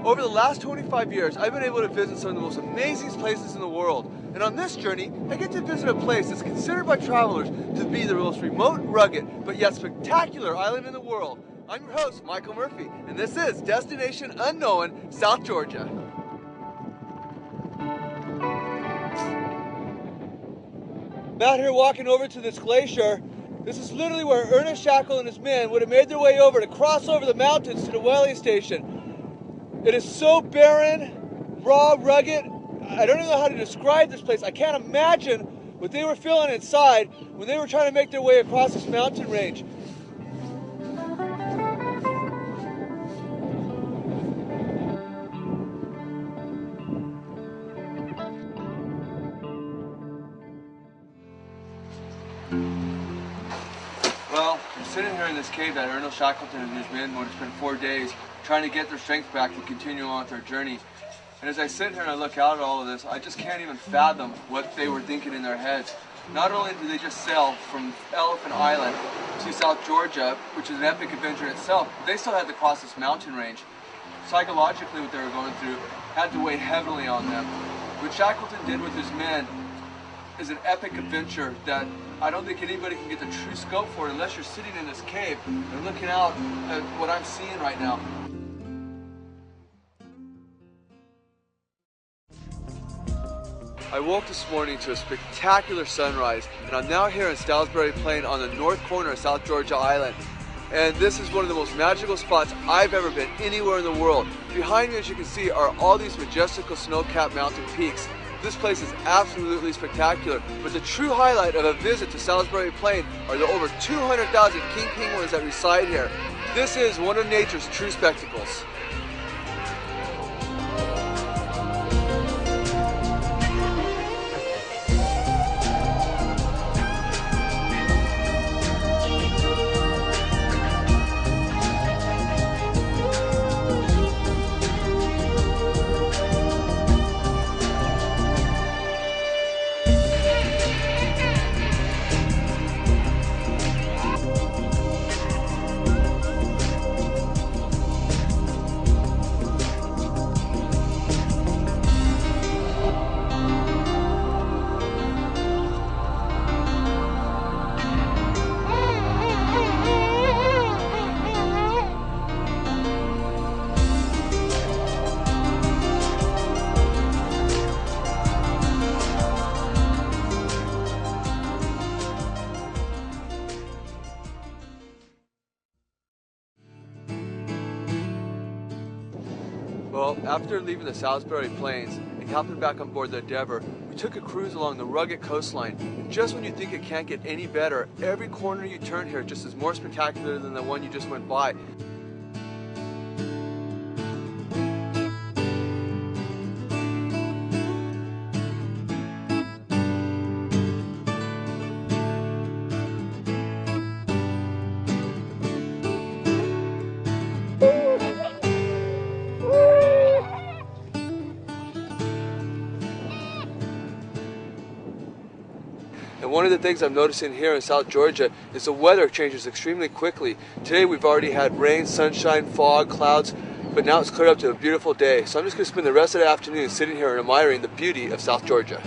Over the last 25 years, I've been able to visit some of the most amazing places in the world. And on this journey, I get to visit a place that's considered by travelers to be the most remote, rugged, but yet spectacular island in the world. I'm your host, Michael Murphy, and this is Destination Unknown, South Georgia. I'm out here walking over to this glacier. This is literally where Ernest Shackle and his men would have made their way over to cross over the mountains to the whaling station. It is so barren, raw, rugged. I don't even know how to describe this place. I can't imagine what they were feeling inside when they were trying to make their way across this mountain range. Well, I'm sitting here in this cave that Ernest Shackleton and his men would have spent 4 days trying to get their strength back to continue on with their journey. And as I sit here and I look out at all of this, I just can't even fathom what they were thinking in their heads. Not only did they just sail from Elephant Island to South Georgia, which is an epic adventure in itself, but they still had to cross this mountain range. Psychologically, what they were going through had to weigh heavily on them. What Shackleton did with his men is an epic adventure that I don't think anybody can get the true scope for it unless you're sitting in this cave and looking out at what I'm seeing right now. I woke this morning to a spectacular sunrise, and I'm now here in Salisbury Plain on the north corner of South Georgia Island. And this is one of the most magical spots I've ever been anywhere in the world. Behind me, as you can see, are all these majestical snow-capped mountain peaks. This place is absolutely spectacular, but the true highlight of a visit to Salisbury Plain are the over 200,000 king penguins that reside here. This is one of nature's true spectacles. Well, after leaving the Salisbury Plains and hopping back on board the Endeavour, we took a cruise along the rugged coastline. And just when you think it can't get any better, every corner you turn here just is more spectacular than the one you just went by. And one of the things I'm noticing here in South Georgia is the weather changes extremely quickly. Today we've already had rain, sunshine, fog, clouds, but now it's cleared up to a beautiful day. So I'm just going to spend the rest of the afternoon sitting here and admiring the beauty of South Georgia.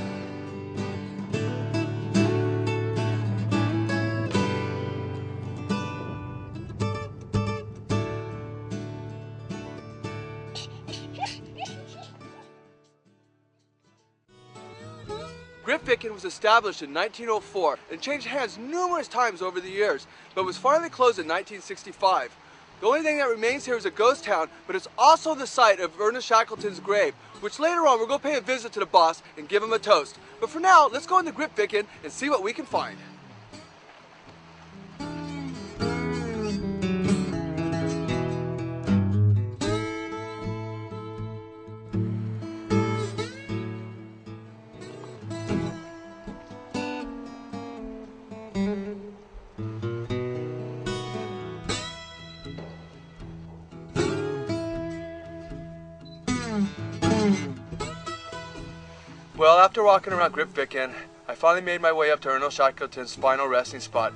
Pickett was established in 1904 and changed hands numerous times over the years, but was finally closed in 1965. The only thing that remains here is a ghost town, but it's also the site of Ernest Shackleton's grave, which later on we're going to pay a visit to the boss and give him a toast. But for now, let's go into Pickett and see what we can find. Well, after walking around Pickett, I finally made my way up to Ernest Shackleton's final resting spot,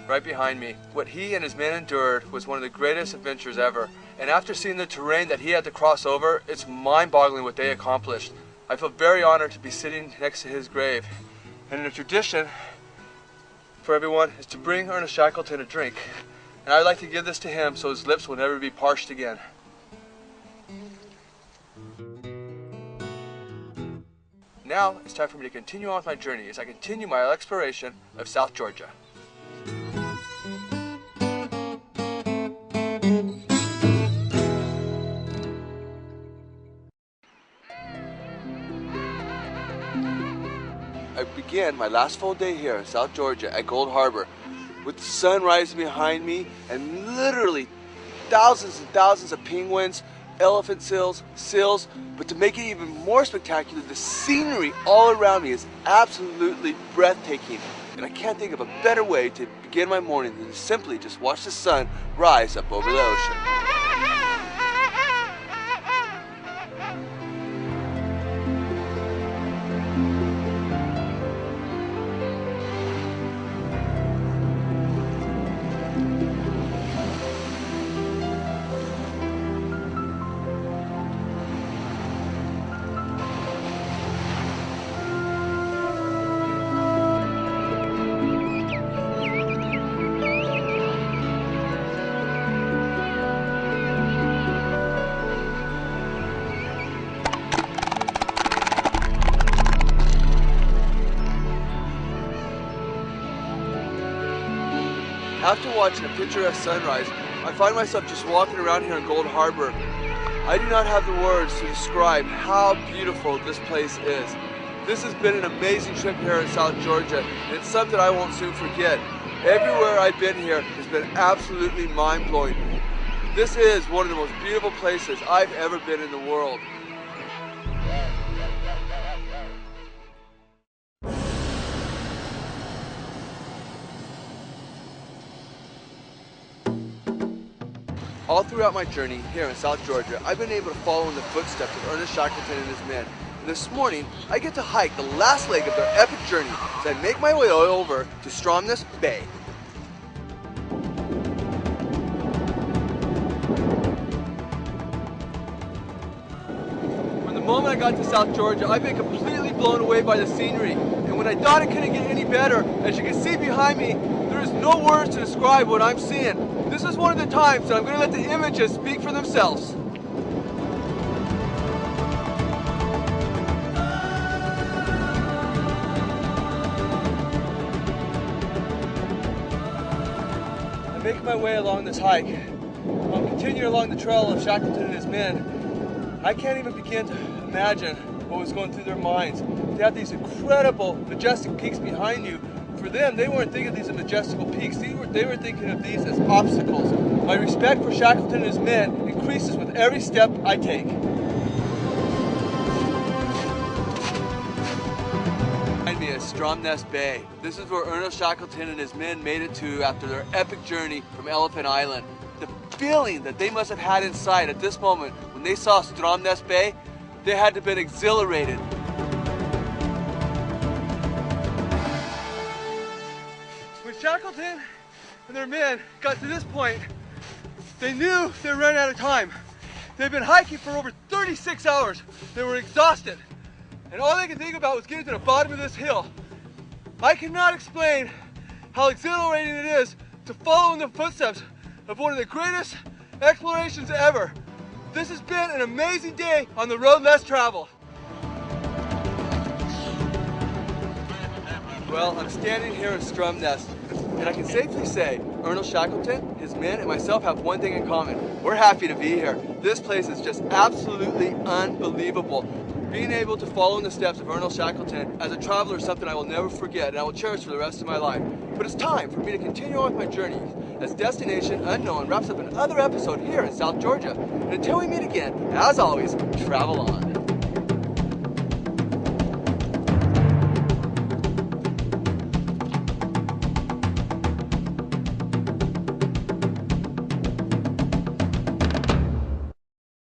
right behind me. What he and his men endured was one of the greatest adventures ever, And after seeing the terrain that he had to cross over, it's mind-boggling what they accomplished. I feel very honored to be sitting next to his grave. And a tradition for everyone is to bring Ernest Shackleton a drink. And I'd like to give this to him so his lips will never be parched again. Now it's time for me to continue on with my journey as I continue my exploration of South Georgia. I began my last full day here in South Georgia at Gold Harbor with the sun rising behind me and literally thousands and thousands of penguins, elephant seals, but to make it even more spectacular, the scenery all around me is absolutely breathtaking. And I can't think of a better way to begin my morning than to simply just watch the sun rise up over the ocean. After watching a picturesque sunrise, I find myself just walking around here in Gold Harbor. I do not have the words to describe how beautiful this place is. This has been an amazing trip here in South Georgia, and it's something I won't soon forget. Everywhere I've been here has been absolutely mind-blowing. This is one of the most beautiful places I've ever been in the world. All throughout my journey here in South Georgia, I've been able to follow in the footsteps of Ernest Shackleton and his men. And this morning, I get to hike the last leg of their epic journey as I make my way over to Stromness Bay. From the moment I got to South Georgia, I've been completely blown away by the scenery. And when I thought it couldn't get any better, as you can see behind me, there is no words to describe what I'm seeing. This is one of the times that I'm going to let the images speak for themselves. I'm making my way along this hike. I'll continue along the trail of Shackleton and his men. I can't even begin to imagine what was going through their minds. They have these incredible, majestic peaks behind you. For them, they weren't thinking of these as majestical peaks. They were thinking of these as obstacles. My respect for Shackleton and his men increases with every step I take. Behind me is Stromness Bay. This is where Ernest Shackleton and his men made it to after their epic journey from Elephant Island. The feeling that they must have had inside at this moment when they saw Stromness Bay, they had to have been exhilarated. When Shackleton and their men got to this point, they knew they were running out of time. They'd been hiking for over 36 hours. They were exhausted. And all they could think about was getting to the bottom of this hill. I cannot explain how exhilarating it is to follow in the footsteps of one of the greatest explorations ever. This has been an amazing day on the road less traveled. Well, I'm standing here in Stromness, and I can safely say Ernest Shackleton, his men, and myself have one thing in common. We're happy to be here. This place is just absolutely unbelievable. Being able to follow in the steps of Ernest Shackleton as a traveler is something I will never forget and I will cherish for the rest of my life. But it's time for me to continue on with my journey as Destination Unknown wraps up another episode here in South Georgia. And until we meet again, as always, travel on.